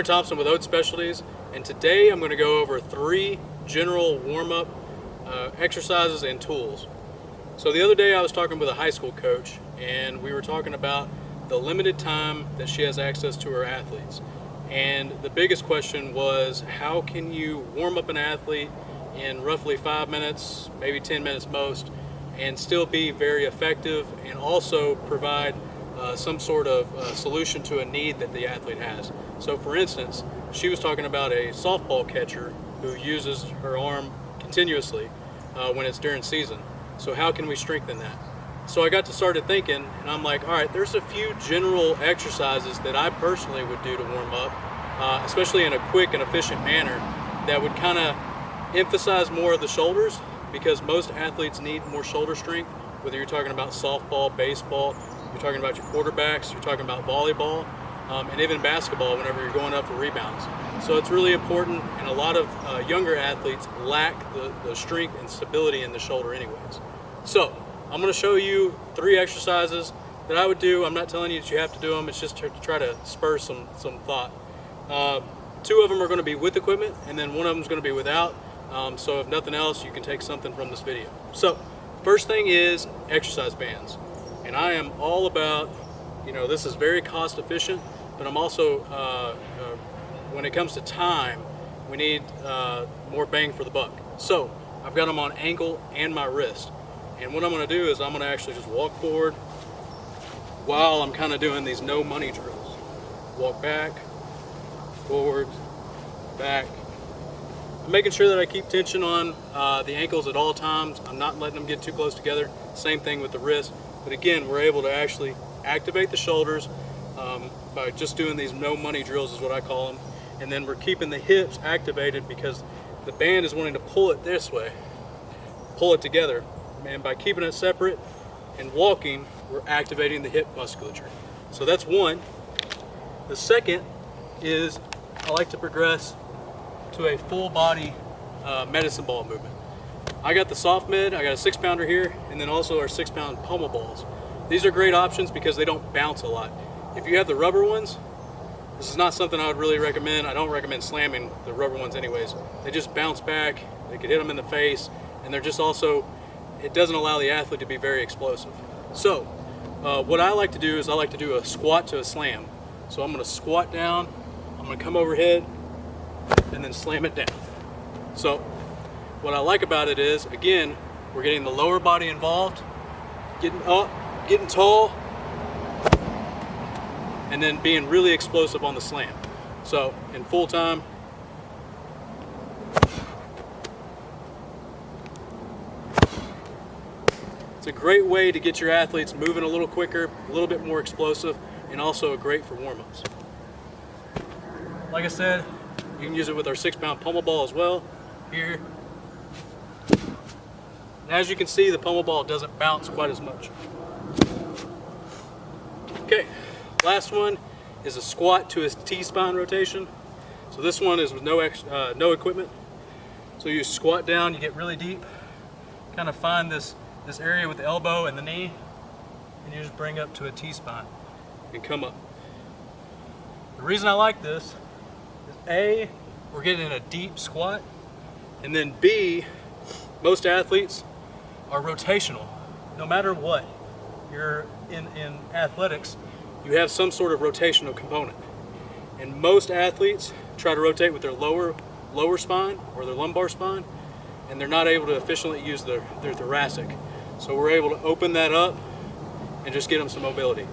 Hunter Thompson with Oates Specialties, and today I'm going to go over 3 general warm-up exercises and tools. So the other day I was talking with a high school coach, and we were talking about the limited time that she has access to her athletes. And the biggest question was, how can you warm up an athlete in roughly 5 minutes, maybe 10 minutes most, and still be very effective and also provide some sort of solution to a need that the athlete has. So for instance, she was talking about a softball catcher who uses her arm continuously when it's during season. So how can we strengthen that? So I got to started thinking, and I'm like, all right, there's a few general exercises that I personally would do to warm up, especially in a quick and efficient manner, that would kind of emphasize more of the shoulders, because most athletes need more shoulder strength, whether you're talking about softball, baseball, you're talking about your quarterbacks, you're talking about volleyball, and even basketball whenever you're going up for rebounds. So it's really important, and a lot of younger athletes lack the strength and stability in the shoulder anyways. So I'm going to show you 3 exercises that I would do. I'm not telling you that you have to do them, it's just to try to spur some thought. 2 of them are going to be with equipment, and then 1 of them is going to be without. So if nothing else, you can take something from this video. So first thing is exercise bands. And I am all about, this is very cost efficient, but I'm also, when it comes to time, we need more bang for the buck. So I've got them on ankle and my wrist. And what I'm going to do is I'm going to actually just walk forward while I'm kind of doing these no money drills. Walk back, forward, back. I'm making sure that I keep tension on the ankles at all times. I'm not letting them get too close together. Same thing with the wrist. But again, we're able to actually activate the shoulders by just doing these no money drills is what I call them. And then we're keeping the hips activated because the band is wanting to pull it this way, pull it together. And by keeping it separate and walking, we're activating the hip musculature. So that's one. The second is I like to progress to a full body medicine ball movement. I got the soft mid, I got a 6-pounder here, and then also our 6-pound pommel balls. These are great options because they don't bounce a lot. If you have the rubber ones, this is not something I would really recommend. I don't recommend slamming the rubber ones anyways. They just bounce back, they could hit them in the face, and they're just also, it doesn't allow the athlete to be very explosive. So what I like to do is I like to do a squat to a slam. So I'm going to squat down, I'm going to come overhead, and then slam it down. So what I like about it is, again, we're getting the lower body involved, getting up, getting tall, and then being really explosive on the slam. So in full time, it's a great way to get your athletes moving a little quicker, a little bit more explosive, and also great for warm-ups. Like I said, you can use it with our 6-pound pommel ball as well, here. And as you can see, the pommel ball doesn't bounce quite as much. Okay, last one is a squat to a T-spine rotation. So this one is with no equipment. So you squat down, you get really deep, kind of find this area with the elbow and the knee, and you just bring up to a T-spine and come up. The reason I like this is A, we're getting in a deep squat, and then B, most athletes are rotational. No matter what you're in athletics, you have some sort of rotational component. And most athletes try to rotate with their lower spine or their lumbar spine, and they're not able to efficiently use their thoracic. So we're able to open that up and just get them some mobility.